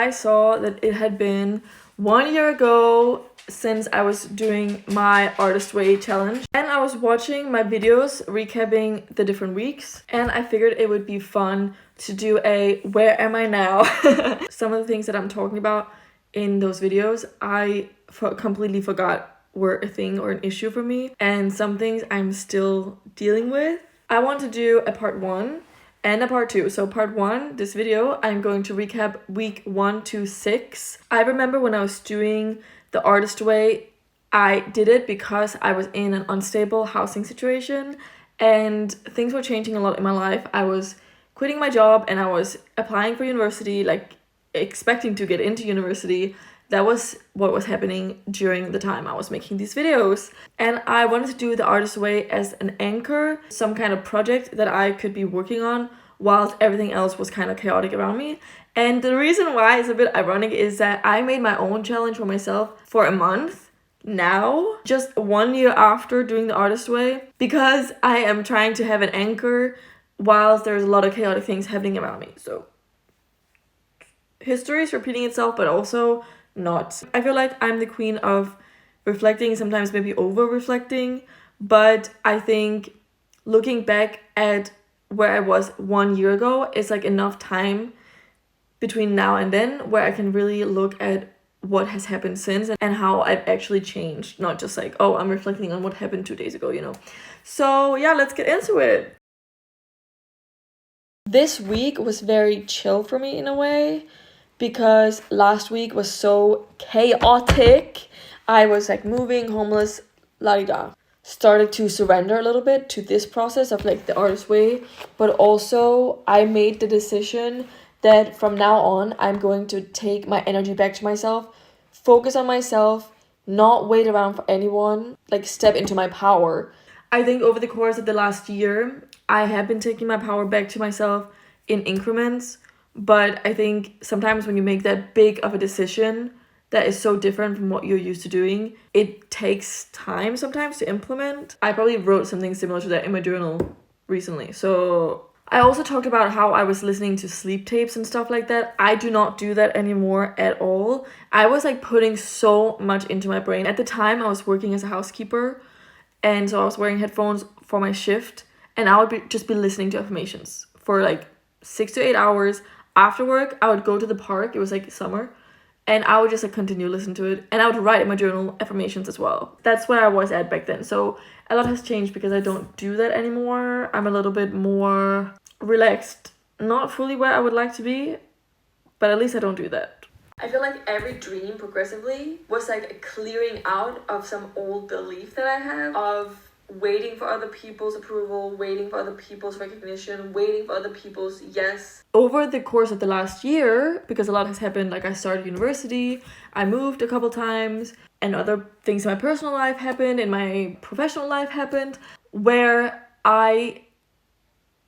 I saw that it had been 1 year ago since I was doing my Artist Way challenge, and I was watching my videos recapping the different weeks, and I figured it would be fun to do a where am I now. Some of the things that I'm talking about in those videos I completely forgot were a thing or an issue for me, and some things I'm still dealing with. I want to do a part 1 and a part 2. So part 1, this video, I'm going to recap week 1 to 6. I remember when I was doing the Artist Way, I did it because I was in an unstable housing situation and things were changing a lot in my life. I was quitting my job and I was applying for university, like expecting to get into university. That was what was happening during the time I was making these videos. And I wanted to do the Artist Way as an anchor, some kind of project that I could be working on whilst everything else was kind of chaotic around me. And the reason why it's a bit ironic is that I made my own challenge for myself for a month now, just 1 year after doing the Artist Way, because I am trying to have an anchor whilst there's a lot of chaotic things happening around me. So history is repeating itself, but also not. I feel like I'm the queen of reflecting, sometimes maybe over reflecting, but I think looking back at where I was 1 year ago is like enough time between now and then where I can really look at what has happened since and how I've actually changed, not just like, oh, I'm reflecting on what happened 2 days ago, you know. So yeah, let's get into it. This week was very chill for me in a way, because last week was so chaotic. I was like moving, homeless, la-di-da. Started to surrender a little bit to this process of like the Artist Way, but also I made the decision that from now on I'm going to take my energy back to myself, focus on myself, not wait around for anyone, like step into my power. I think over the course of the last year I have been taking my power back to myself in increments, but I think sometimes when you make that big of a decision that is so different from what you're used to doing, it takes time sometimes to implement. I probably wrote something similar to that in my journal recently. So I also talked about how I was listening to sleep tapes and stuff like that. I do not do that anymore at all. I was like putting so much into my brain. At the time I was working as a housekeeper, and so I was wearing headphones for my shift, and I would just be listening to affirmations for like 6 to 8 hours. After work, I would go to the park, it was like summer, and I would just like continue listening to it, and I would write in my journal affirmations as well. That's where I was at back then. So a lot has changed because I don't do that anymore. I'm a little bit more relaxed. Not fully where I would like to be, but at least I don't do that. I feel like every dream progressively was like a clearing out of some old belief that I have of waiting for other people's approval, waiting for other people's recognition, waiting for other people's yes. Over the course of the last year, because a lot has happened, like I started university, I moved a couple times, and other things in my personal life happened, in my professional life happened, where I,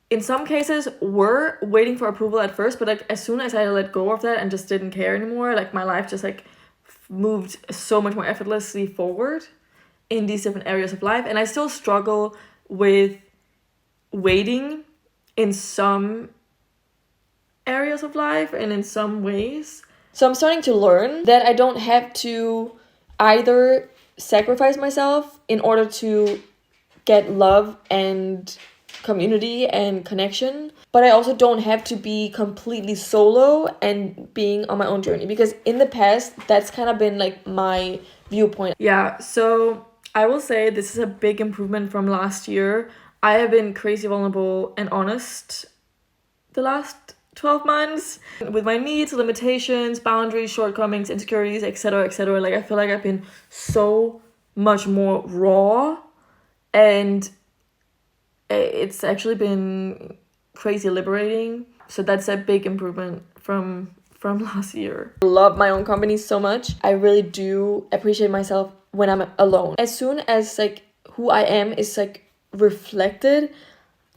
in some cases, were waiting for approval at first, but like as soon as I let go of that and just didn't care anymore, like my life just like moved so much more effortlessly forward in these different areas of life. And I still struggle with waiting in some areas of life and in some ways. So I'm starting to learn that I don't have to either sacrifice myself in order to get love and community and connection, but I also don't have to be completely solo and being on my own journey, because in the past that's kind of been like my viewpoint. Yeah, so I will say this is a big improvement from last year. I have been crazy vulnerable and honest the last 12 months with my needs, limitations, boundaries, shortcomings, insecurities, etc., etc. Like I feel like I've been so much more raw, and it's actually been crazy liberating. So that's a big improvement from last year. I love my own company so much. I really do appreciate myself when I'm alone. As soon as like who I am is like reflected,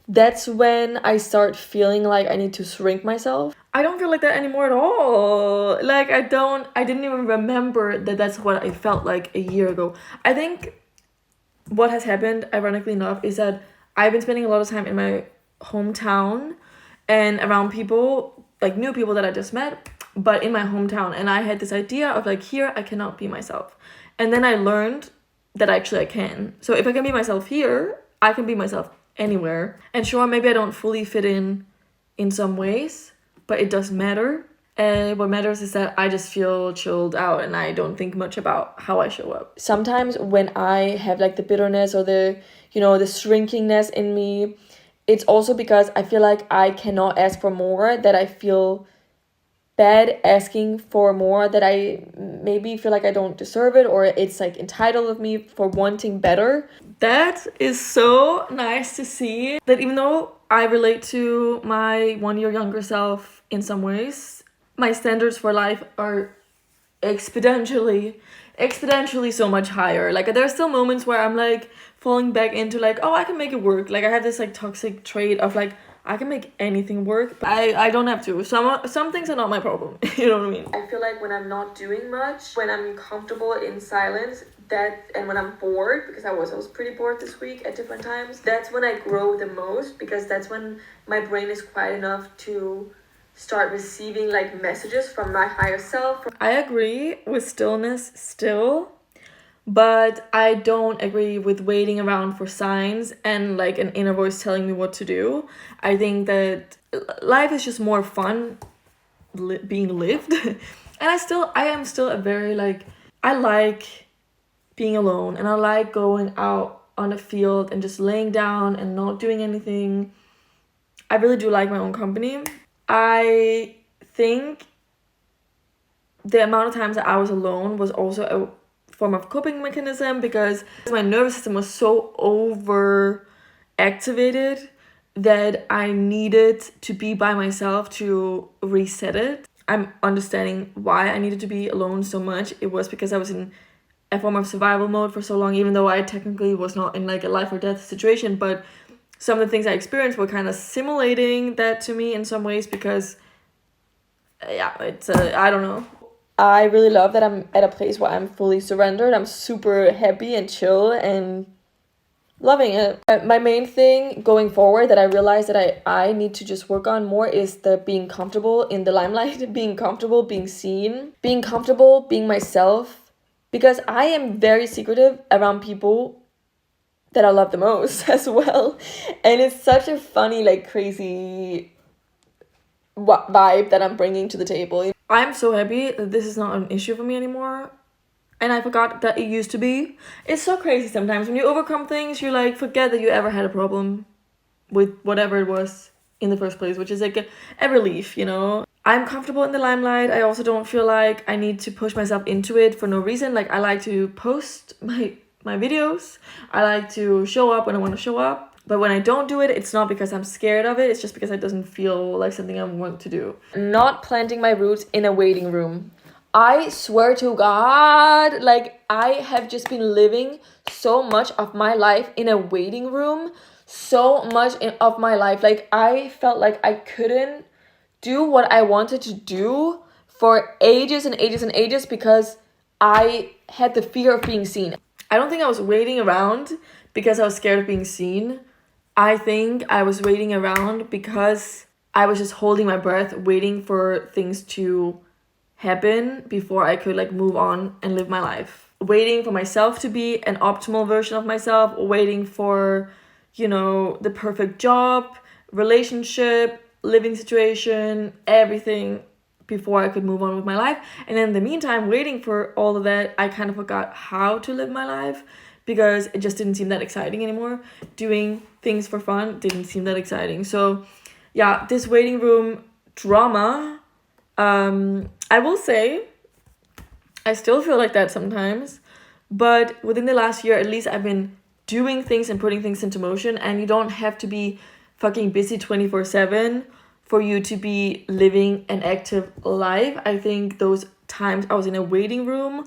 that's when I start feeling like I need to shrink myself. I don't feel like that anymore at all. Like I didn't even remember that that's what I felt like a year ago. I think what has happened, ironically enough, is that I've been spending a lot of time in my hometown and around people, like new people that I just met. but in my hometown. And I had this idea of like, here I cannot be myself. And then I learned that actually I can. So if I can be myself here, I can be myself anywhere. And sure, maybe I don't fully fit in some ways, but it doesn't matter. And what matters is that I just feel chilled out and I don't think much about how I show up. Sometimes when I have like the bitterness or the, the shrinkingness in me, it's also because I feel like I cannot ask for more, that I feel bad asking for more, that I maybe feel like I don't deserve it, or it's like entitled of me for wanting better. That is so nice to see, that even though I relate to my 1 year younger self in some ways, my standards for life are exponentially so much higher. Like there are still moments where I'm like falling back into like, oh, I can make it work. Like I have this like toxic trait of like, I can make anything work, but I don't have to. Some things are not my problem. You know what I mean? I feel like when I'm not doing much, when I'm comfortable in silence, and when I'm bored, because I was pretty bored this week at different times, that's when I grow the most, because that's when my brain is quiet enough to start receiving like messages from my higher self. I agree with stillness still, but I don't agree with waiting around for signs and like an inner voice telling me what to do. I think that life is just more fun being lived. And I am still a very like, I like being alone, and I like going out on a field and just laying down and not doing anything. I really do like my own company. I think the amount of times that I was alone was also a form of coping mechanism, because my nervous system was so over activated that I needed to be by myself to reset it. I'm understanding why I needed to be alone so much. It was because I was in a form of survival mode for so long, even though I technically was not in like a life or death situation, but some of the things I experienced were kind of simulating that to me in some ways, because it's I don't know. I really love that I'm at a place where I'm fully surrendered. I'm super happy and chill and loving it. My main thing going forward that I realized that I need to just work on more is the being comfortable in the limelight, being comfortable being seen, being comfortable being myself, because I am very secretive around people that I love the most as well. And it's such a funny, like crazy vibe that I'm bringing to the table. I'm so happy that this is not an issue for me anymore. And I forgot that it used to be. It's so crazy sometimes. When you overcome things, you like forget that you ever had a problem with whatever it was in the first place, which is like a relief, I'm comfortable in the limelight. I also don't feel like I need to push myself into it for no reason. Like I like to post my videos. I like to show up when I want to show up. But when I don't do it, it's not because I'm scared of it. It's just because it doesn't feel like something I want to do. Not planting my roots in a waiting room. I swear to God, like I have just been living so much of my life in a waiting room. So much of my life. Like I felt like I couldn't do what I wanted to do for ages and ages and ages because I had the fear of being seen. I don't think I was waiting around because I was scared of being seen. I think I was waiting around because I was just holding my breath, waiting for things to happen before I could like move on and live my life. Waiting for myself to be an optimal version of myself, waiting for, the perfect job, relationship, living situation, everything before I could move on with my life. And in the meantime, waiting for all of that, I kind of forgot how to live my life because it just didn't seem that exciting anymore. Doing things for fun didn't seem that exciting. So yeah, this waiting room drama, I will say, I still feel like that sometimes, but within the last year, at least I've been doing things and putting things into motion, and you don't have to be fucking busy 24/7 for you to be living an active life. I think those times I was in a waiting room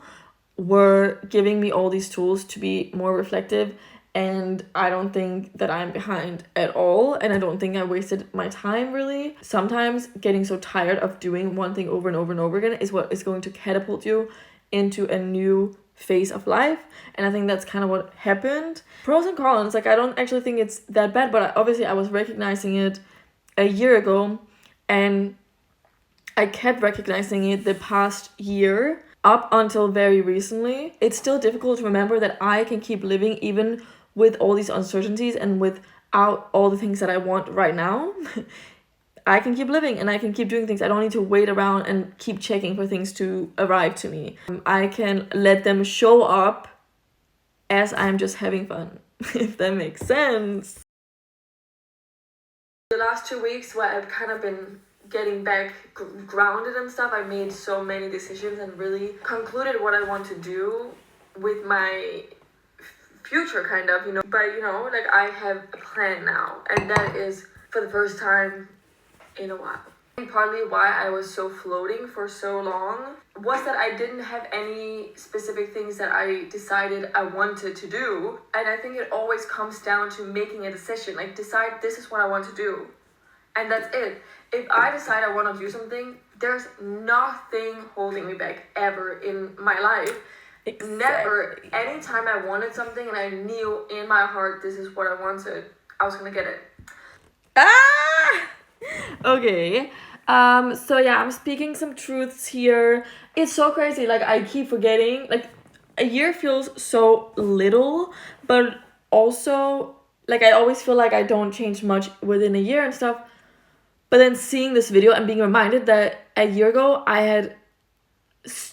were giving me all these tools to be more reflective, and I don't think that I'm behind at all, and I don't think I wasted my time really. Sometimes getting so tired of doing one thing over and over and over again is what is going to catapult you into a new phase of life, and I think that's kind of what happened. Pros and cons, like I don't actually think it's that bad, but obviously I was recognizing it a year ago, and I kept recognizing it the past year up until very recently. It's still difficult to remember that I can keep living even with all these uncertainties and without all the things that I want right now. I can keep living and I can keep doing things. I don't need to wait around and keep checking for things to arrive to me. I can let them show up as I'm just having fun, if that makes sense. The last 2 weeks where I've kind of been getting back grounded and stuff, I made so many decisions and really concluded what I want to do with my future, kind of, you know. But, you know, like, I have a plan now, and that is for the first time in a while. And partly why I was so floating for so long was that I didn't have any specific things that I decided I wanted to do. And I think it always comes down to making a decision, like, decide this is what I want to do. And that's it. If I decide I want to do something, there's nothing holding me back ever in my life. Exactly. Never. Anytime I wanted something and I knew in my heart this is what I wanted, I was gonna get it. Okay. So yeah, I'm speaking some truths here. It's so crazy. Like, I keep forgetting. Like, a year feels so little, but also, like, I always feel like I don't change much within a year and stuff. But then seeing this video and being reminded that a year ago I had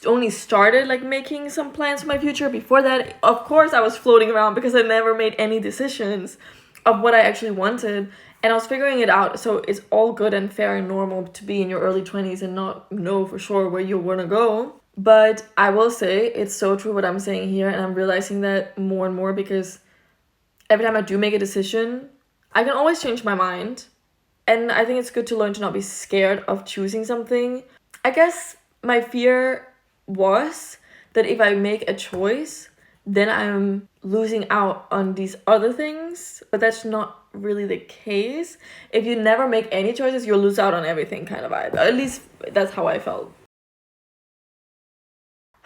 only started like making some plans for my future. Before that, of course, I was floating around because I never made any decisions of what I actually wanted, and I was figuring it out. So it's all good and fair and normal to be in your early 20s and not know for sure where you want to go. But I will say it's so true what I'm saying here, and I'm realizing that more and more, because every time I do make a decision, I can always change my mind. And I think it's good to learn to not be scared of choosing something. I guess my fear was that if I make a choice, then I'm losing out on these other things. But that's not really the case. If you never make any choices, you'll lose out on everything, kind of vibe. At least that's how I felt.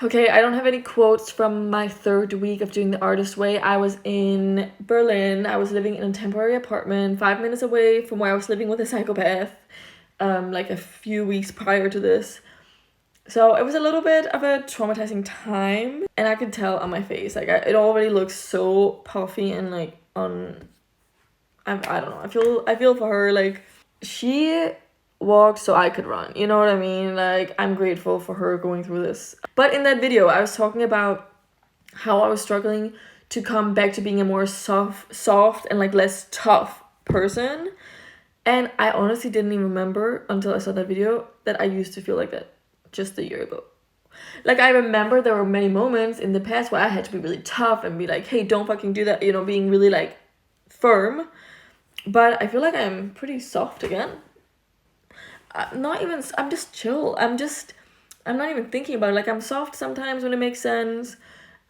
Okay, I don't have any quotes from my third week of doing the artist way. I was in Berlin. I was living in a temporary apartment 5 minutes away from where I was living with a psychopath, like a few weeks prior to this. So it was a little bit of a traumatizing time, and I could tell on my face, like, it already looks so puffy and like I don't know. I feel for her. Like, she walked so I could run, you know what I mean? Like, I'm grateful for her going through this. But in that video, I was talking about how I was struggling to come back to being a more soft and like less tough person. And I honestly didn't even remember until I saw that video that I used to feel like that just a year ago. Like, I remember there were many moments in the past where I had to be really tough and be like, hey, don't fucking do that, you know, being really like firm. But I feel like I'm pretty soft again. I'm just chill. I'm not even thinking about it. Like, I'm soft sometimes when it makes sense.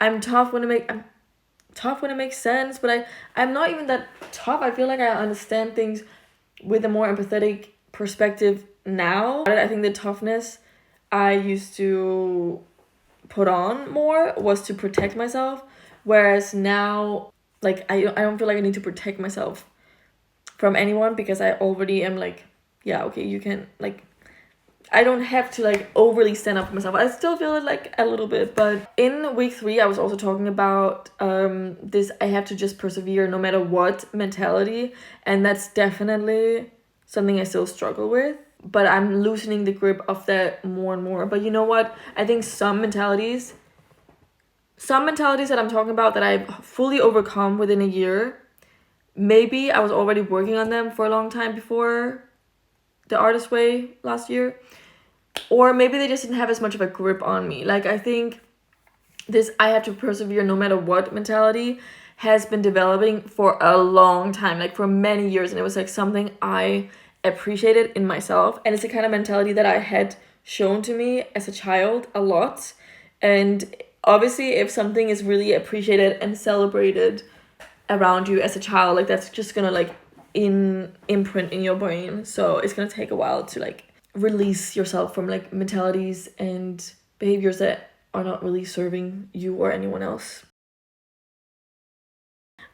I'm tough when it makes sense, but I'm not even that tough. I feel like I understand things with a more empathetic perspective now. I think the toughness I used to put on more was to protect myself, whereas now, like, I don't feel like I need to protect myself from anyone, because I already am like, yeah, okay, you can, like, I don't have to like overly stand up for myself. I still feel it like a little bit. But in week 3, I was also talking about this I have to just persevere no matter what mentality, and that's definitely something I still struggle with, but I'm loosening the grip of that more and more. But you know what, I think some mentalities that I'm talking about that I've fully overcome within a year, maybe I was already working on them for a long time before the artist way last year, or maybe they just didn't have as much of a grip on me. Like, I think this I have to persevere no matter what mentality has been developing for a long time, like for many years, and it was like something I appreciated in myself, and it's the kind of mentality that I had shown to me as a child a lot. And obviously, if something is really appreciated and celebrated around you as a child, like, that's just gonna like imprint in your brain. So it's gonna take a while to like release yourself from like mentalities and behaviors that are not really serving you or anyone else.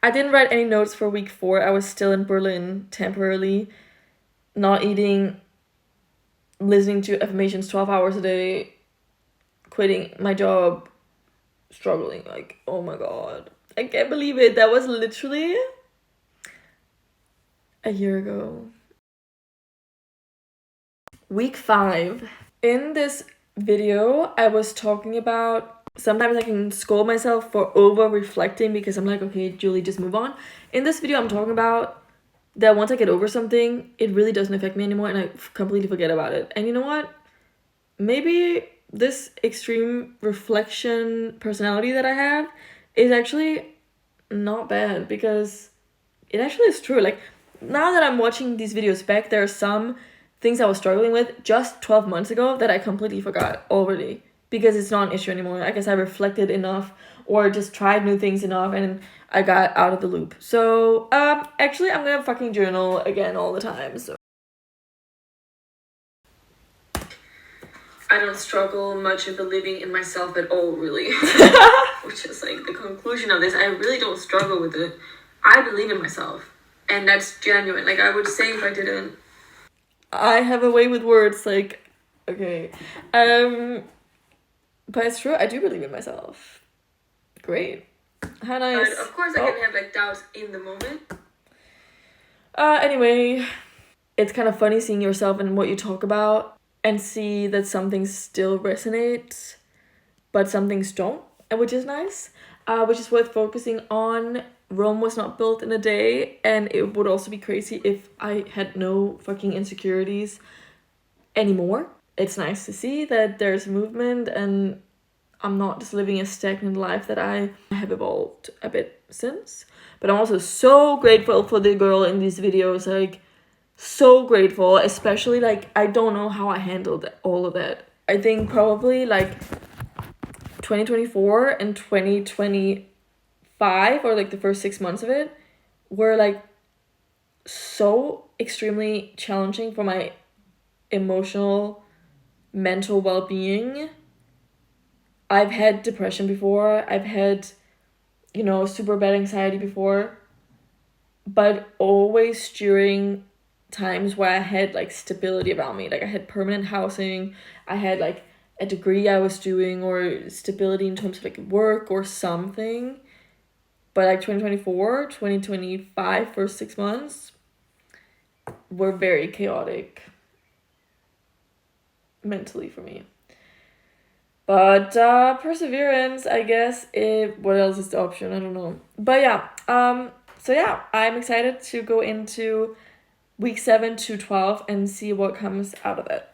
I didn't write any notes for week 4. I was still in Berlin temporarily, not eating listening to affirmations 12 hours a day, quitting my job, struggling. Like, oh my god, I can't believe it. That was literally a year ago. Week 5. In this video, I was talking about sometimes I can scold myself for over reflecting because I'm like, okay, Julie, just move on. In this video, I'm talking about that once I get over something, it really doesn't affect me anymore and I completely forget about it. And you know what? Maybe this extreme reflection personality that I have is actually not bad, because it actually is true. Like, now that I'm watching these videos back, there are some things I was struggling with just 12 months ago that I completely forgot already, because it's not an issue anymore. I guess I reflected enough or just tried new things enough and I got out of the loop. So actually I'm gonna fucking journal again all the time. So I don't struggle much in believing in myself at all, really. Which is like the conclusion of this. I really don't struggle with it. I believe in myself, and that's genuine. Like, I would say if I didn't. I have a way with words, like, okay. But it's true, I do believe in myself. Great. How nice. But of course I can have like doubts in the moment. Anyway, it's kind of funny seeing yourself and what you talk about and see that some things still resonate, but some things don't, and which is nice. Which is worth focusing on. Rome was not built in a day, and it would also be crazy if I had no fucking insecurities anymore. It's nice to see that there's movement and I'm not just living a stagnant life, that I have evolved a bit since. But I'm also so grateful for the girl in these videos, like, so grateful, especially, like, I don't know how I handled all of that. I think probably, like, 2024 and 2025, or, like, the first 6 months of it, were, like, so extremely challenging for my emotional, mental well-being. I've had depression before. I've had, super bad anxiety before. But always during times where I had, like, stability around me. Like, I had permanent housing. I had, like, a degree I was doing, or stability in terms of, like, work or something. But, like, 2024, 2025, first 6 months were very chaotic mentally for me. But perseverance, I guess. What else is the option? I don't know. But yeah, so yeah, I'm excited to go into week 7 to 12 and see what comes out of it.